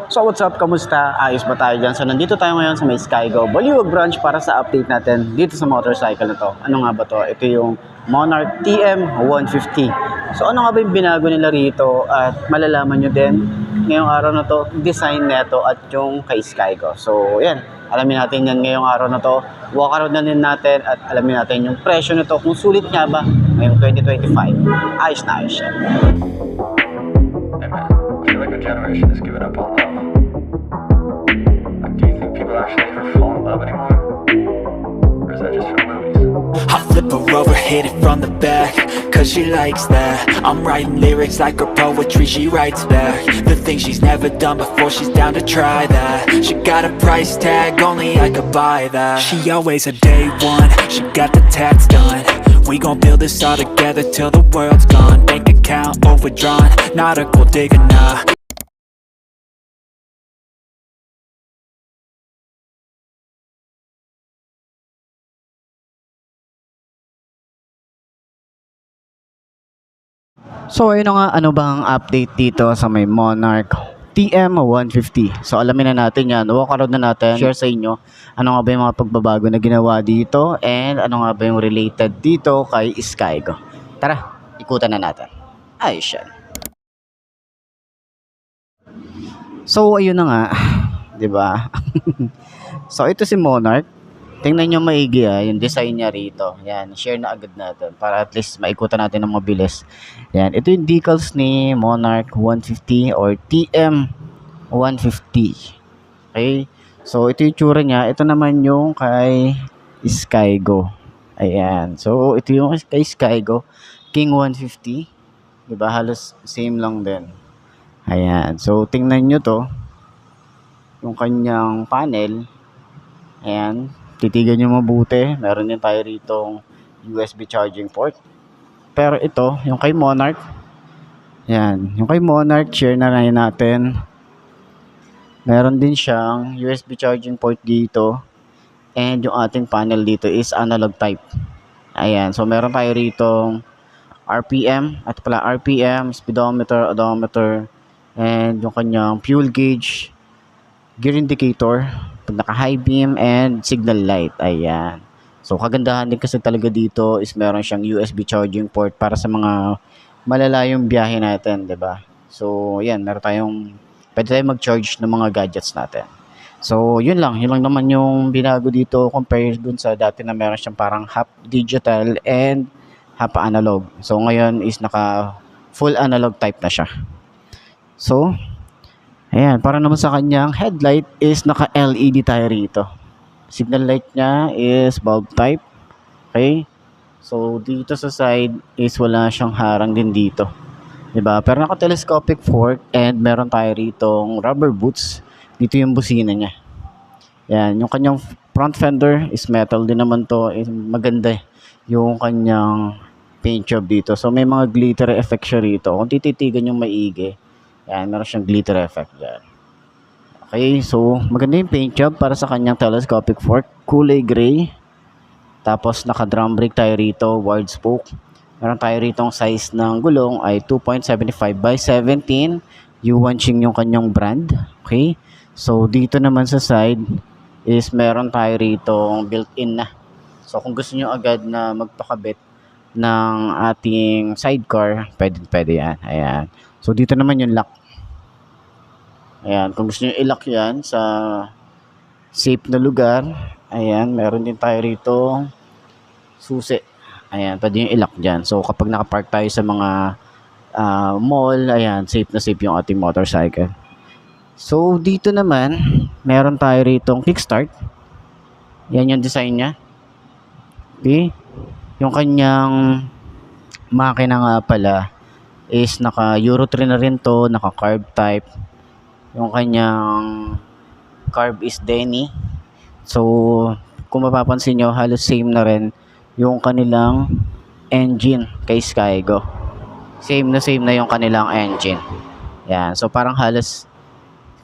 So what's up, kamusta? Ayos ba tayo dyan? So nandito tayo ngayon sa may Skygo Baliwag branch para sa update natin dito sa motorcycle na to. Ano nga ba to? Ito yung Monarch TM150. So ano nga ba yung binago nila rito? At malalaman nyo din ngayong araw na to, design neto at yung kay Skygo. So yan, alamin natin yan ngayong araw na to. Walk around na din natin at alamin natin yung presyo nito kung sulit nga ba ngayong 2025. Ayos na ayos yan. Hey man, I feel like our generation has given up on love. Like, do you think people actually ever fall in love anymore? Or is that just from movies? I flip her over, hit it from the back, cause she likes that. I'm writing lyrics like her poetry, she writes back. The things she's never done before, she's down to try that. She got a price tag, only I could buy that. She always a day one, she got the tats done. We gon' build this all together till the world's gone. Bank account overdrawn, not a gold digger, nah. So ayun na nga, ano bang update dito sa may Monarch TM150. So alamin na natin yan, walk around na natin, share sa inyo ano nga ba yung mga pagbabago na ginawa dito and ano nga ba yung related dito kay Skygo. Tara, ikutan na natin. Ayos yan. So ayun na nga, 'di ba? So ito si Monarch. Tingnan nyo maigi yung design niya rito. Yan, share na agad natin para at least maikutan natin ng mabilis. Yan, ito yung decals ni Monarch 150 or TM 150. Okay? So ito yung tsura niya. Ito naman yung kay Skygo. Ayan. So ito yung kay Skygo King 150. Diba? Halos same lang din. Ayan. So tingnan nyo to. Yung kanyang panel. Ayan. Titigan nyo mabuti. Meron din tayo rito USB charging port. Pero ito, yung kay Monarch. Yan. Yung kay Monarch, share na rin natin. Meron din siyang USB charging port dito. And yung ating panel dito is analog type. Ayan. So, meron tayo rito RPM. At pala RPM, speedometer, odometer. And yung kanyang fuel gauge. Gear indicator. Pag naka high beam and signal light. Ayan. So kagandahan din kasi talaga dito is meron siyang USB charging port para sa mga malalayong biyahe natin, 'di ba? So ayan, meron tayong pwede tayong mag-charge ng mga gadgets natin. So yun lang naman yung binago dito compared dun sa dati na meron siyang parang half digital and half analog. So ngayon is naka full analog type na siya. So ayan, para naman sa kanyang headlight is naka-LED tayo rito. Signal light niya is bulb type. Okay? So, dito sa side is wala siyang harang din dito. 'Di ba? Pero naka-telescopic fork and meron tayo ritong rubber boots. Dito yung busina niya. Ayan, yung kanyang front fender is metal din naman to. Maganda yung kanyang paint job dito. So, may mga glitter effect siya rito. Kung tititigan yung maigi, yan, meron siyang glitter effect dyan. Okay, so maganda yung paint job para sa kanyang telescopic fork. Kulay gray. Tapos naka-drum brake tayo rito, wide spoke. Meron tayo rito ang size ng gulong ay 2.75 by 17. Yuanqing yung kanyang brand. Okay, so dito naman sa side is meron tayo rito built-in na. So kung gusto nyo agad na magpakabit ng ating sidecar, pwede yan. Ayan. So dito naman yung lock. Ayan, kung gusto nyo i-lock yan sa safe na lugar, ayan, meron din tayo rito susi. Ayan, pwede nyo i-lock dyan. So kapag nakapark tayo sa mga mall, ayan, safe na safe yung ating motorcycle. So dito naman, meron tayo ritong kickstart. Yan yung design nya. Okay? Yung kanyang makina nga pala is naka Euro 3 na rin to, naka carb type. Yung kanyang carb is Denny. So kung mapapansin nyo, halos same na rin yung kanilang engine kay Skygo. Same na yung kanilang engine. Yan, so parang halos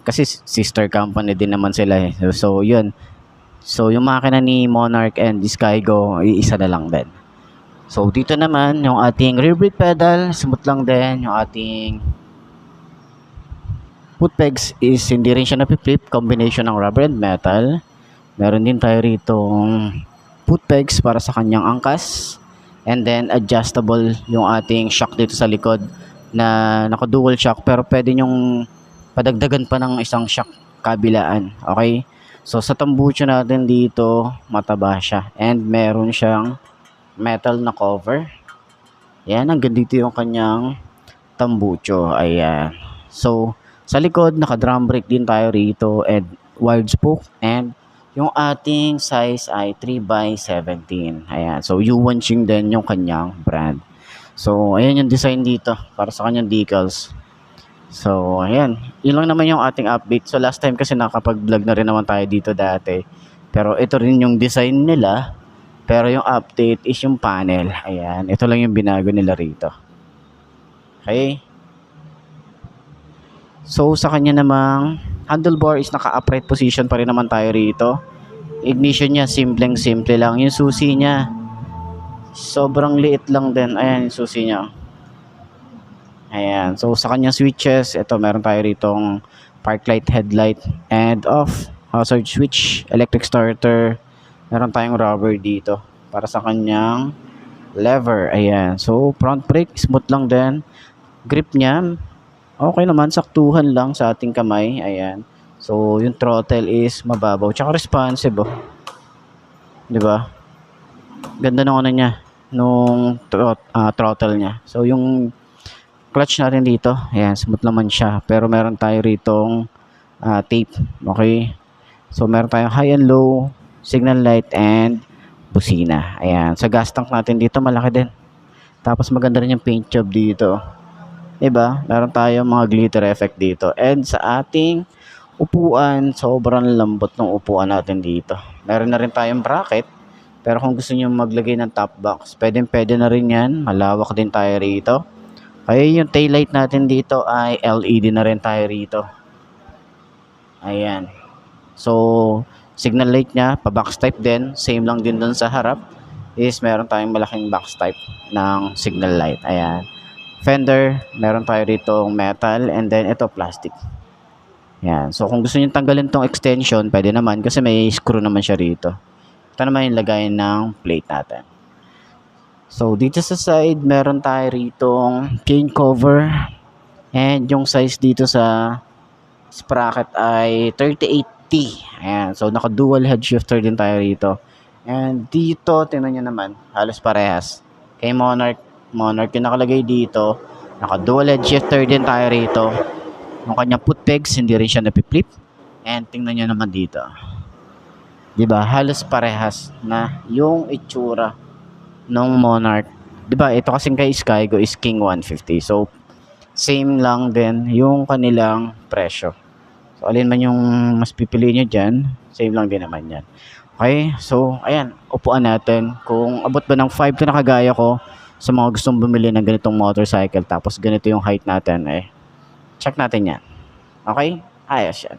kasi sister company din naman sila eh. So yun. So yung makina ni Monarch and Skygo, isa na lang din. So dito naman yung ating rear brake pedal, smooth lang din yung ating foot pegs is hindi rin siya napiplip, combination ng rubber and metal. Meron din tayo rito foot pegs para sa kanyang angkas. And then adjustable yung ating shock dito sa likod na naka-dual shock, pero pwede nyong padagdagan pa ng isang shock kabilaan. Okay? So sa tambucho natin dito, mataba siya. And meron siyang metal na cover. Yan, hanggang dito yung kanyang tambucho. Ayan. So, sa likod, naka-drum brake din tayo rito and wide spoke. And yung ating size ay 3x17. Ayan. So, Yuanqing din yung kanyang brand. So, ayan yung design dito para sa kanyang decals. So, ayan. Yun lang naman yung ating update. So, last time kasi nakapag-vlog na rin naman tayo dito dati. Pero ito rin yung design nila. Pero yung update is yung panel. Ayan. Ito lang yung binago nila rito. Okay. So, sa kanya namang handlebar is naka-upright position pa rin naman tayo rito. Ignition niya, simpleng-simple lang. Yung susi niya, sobrang liit lang din. Ayan, yung susi niya. Ayan. So, sa kanyang switches, ito, meron tayo ritong park light, headlight, and off. Hazard switch, electric starter. Meron tayong rubber dito para sa kanyang lever. Ayan. So, front brake, smooth lang din. Grip niya, okay naman. Saktuhan lang sa ating kamay. Ayan. So, yung throttle is mababaw. Tsaka responsive, oh. Diba? Ganda nung ano niya. Nung throttle niya. So, yung clutch natin dito, ayan, smooth naman siya. Pero meron tayo ritong tape. Okay? So, meron tayong high and low, signal light, and busina. Ayan. Sa gas tank natin dito, malaki din. Tapos, maganda rin yung paint job dito. Diba? Meron tayong mga glitter effect dito. And sa ating upuan, sobrang lambot ng upuan natin dito. Meron na rin tayong bracket. Pero kung gusto nyo maglagay ng top box, pwede na rin yan. Malawak din tayo rito. Kaya yung taillight natin dito ay LED na rin tayo rito. Ayan. So, signal light niya, pa-box type din. Same lang din dun sa harap. Is meron tayong malaking box type ng signal light. Ayan. Fender, meron tayo rito metal. And then, ito plastic. Ayan. So, kung gusto nyo tanggalin tong extension, pwede naman. Kasi may screw naman siya rito. Ito naman yung lagayan ng plate natin. So, dito sa side, meron tayo ritong chain cover. And yung size dito sa sprocket ay 38T. Ayan. So, naka-dual head shifter din tayo rito. And dito, tingnan nyo naman, halos parehas. Kay Monarch yung nakalagay dito. Naka-dual head shifter din tayo rito. Yung kanyang foot pegs, hindi rin siya napiplit. And tingnan nyo naman dito. Diba? Halos parehas na yung itsura ng Monarch. Diba? Ito kasing kay Skygo is King 150. So, same lang din yung kanilang presyo. So, alin man yung mas pipili nyo dyan, same lang din naman yan. Okay? So, ayan. Upuan natin. Kung abot ba ng 5 to na kagaya ko sa mga gustong bumili ng ganitong motorcycle tapos ganito yung height natin, check natin yan. Okay? Ayos yan.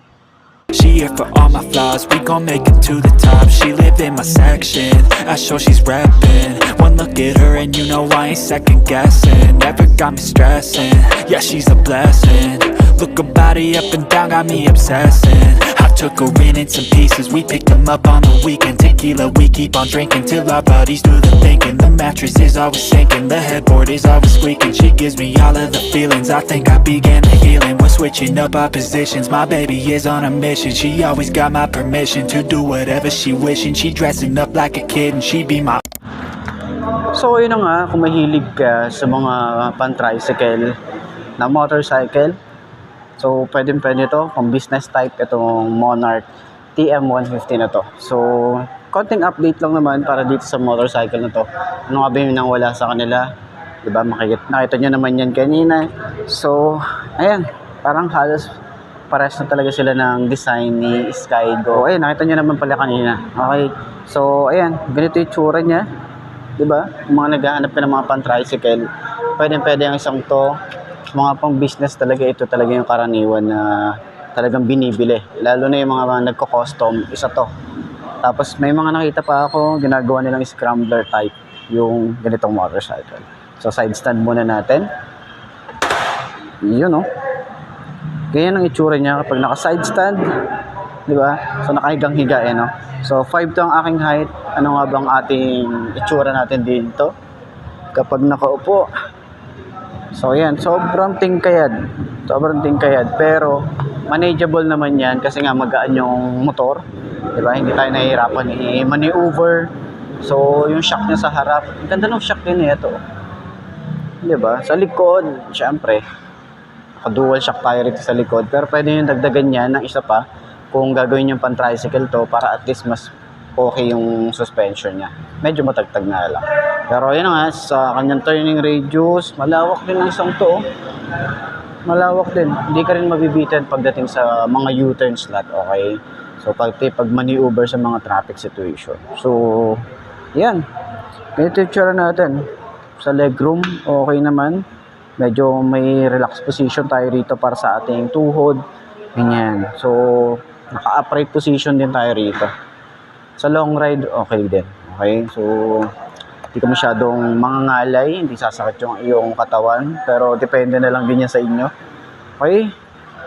She here for all my flaws, we gon' make it to the top. She live in my section, I show she's reppin'. One look at her and you know I ain't second guessing. Never got me stressing, yeah she's a blessing. Look her body up and down, got me obsessing. I took her in some pieces, we picked them up on the weekend. Tequila, we keep on drinking till our bodies do the thinking. The mattress is always sinking, the headboard is always squeaking. She gives me all of the feelings, I think I began the healing. We're switching up our positions, my baby is on a mission. She always got my permission to do whatever she wishing. She dressing up like a kid and she be my... So, yun na nga, kung mahilig ka sa mga pan-tricycle na motorcycle, so, pwede ito, kung business type, itong Monarch TM150 na to. So, konting update lang naman para dito sa motorcycle na to. Ano nga ba yung wala sa kanila? Diba, nakita nyo naman yan kanina. So, ayan, parang halos pares na talaga sila ng design ni Skygo. Ayan, nakita nyo naman pala kanina. Okay, so, ayan, ganito yung tsura niya. Diba? Yung mga naghahanap ka ng mga pan-tricycle, pwede ang isang to. Mga pang business talaga, ito talaga yung karaniwan na talagang binibili. Lalo na yung mga nagko-custom, isa to. Tapos may mga nakita pa ako, ginagawa nilang scrambler type, yung ganitong motorcycle. So side stand muna natin. Yun, oh. Ganyan ang itsura niya kapag naka-side stand. Di ba? So, nakahigang-higa eh, no? So, 5'2" ang aking height. Ano nga bang ating itsura natin dito? Kapag nakaupo. So, yan. Sobrang tingkayad. Sobrang tingkayad. Pero, manageable naman yan kasi nga magaan yung motor. Di ba? Hindi tayo nahihirapan i-maneuver. So, yung shock niya sa harap. Ang ganda ng shock din ito. Di ba? Sa likod, syempre, dual shock tayo rito sa likod. Pero pwede yung dagdagan yan ng isa pa kung gagawin yung pan-tricycle to para at least mas okay yung suspension niya. Medyo matagtag na lang. Pero yun nga, sa kanyang turning radius, malawak din ang isang to. Malawak din. Hindi ka rin mabibitin pagdating sa mga U-turn slot, okay? So, pag maneuver sa mga traffic situation. So, yan. Ganito yung tsura natin. Sa legroom, okay naman. Medyo may relaxed position tayo rito para sa ating tuhod. Ganyan. So, naka-upright position din tayo rito. Sa long ride, okay din. Okay? So, hindi ka masyadong mangangalay, hindi sasakit yung iyong katawan. Pero, depende na lang din yan sa inyo. Okay?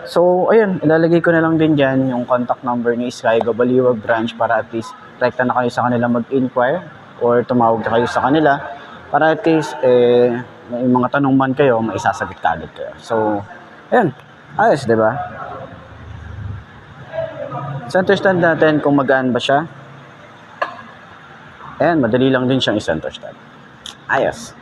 So, ayun, ilalagay ko na lang din dyan yung contact number ni Skygo Baliwag Branch para at least rekta na kayo sa kanila mag-inquire or tumawag na kayo sa kanila para at least, may mga tanong man kayo, maisasagot ka agad kayo. So, ayun. Ayos, di ba? Center stand natin kung magaan ba siya. Ayan, madali lang din siyang i-center stand. Ayos.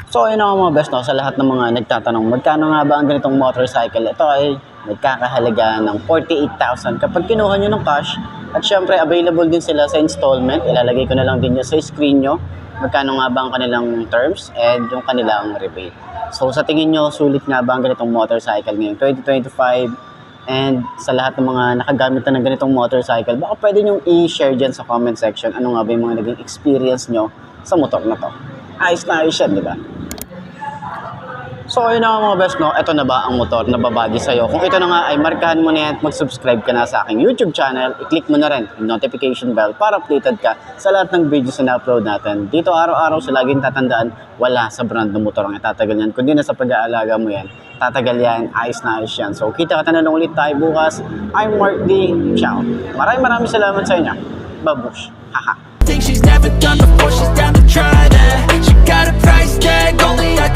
So, ayun ang mga best, no? Sa lahat ng mga nagtatanong, magkano nga ba ang ganitong motorcycle? Ito ay nagkakahalaga ng 48,000 kapag kinuha nyo ng cash. At syempre, available din sila sa installment. Ilalagay ko na lang din yun sa screen nyo. Magkano nga ba ang kanilang terms and yung kanilang rebate. So, sa tingin nyo, sulit nga ba ang ganitong motorcycle ngayong 2025? And sa lahat ng mga nakagamit na ng ganitong motorcycle, baka pwede nyo i-share dyan sa comment section ano nga ba yung mga naging experience nyo sa motor na to. Ayos na ayos yan, di ba? So, ayun na nga mga best, no? Ito na ba ang motor na babagi sa'yo? Kung ito na nga ay markahan mo na yan, mag-subscribe ka na sa aking YouTube channel, i-click mo na rin yung notification bell para updated ka sa lahat ng videos na upload natin. Dito araw-araw sa laging tatandaan, wala sa brand ng motor ang itatagal yan. Kundi na sa pag-aalaga mo yan, tatagal yan, ayos na ayos yan. So, kita ka na lang ulit tayo bukas. I'm Mark D. Ciao. Maraming salamat sa inyo. Babush. Haha. Things she's never done before, she's down to try that. She got a price tag, only I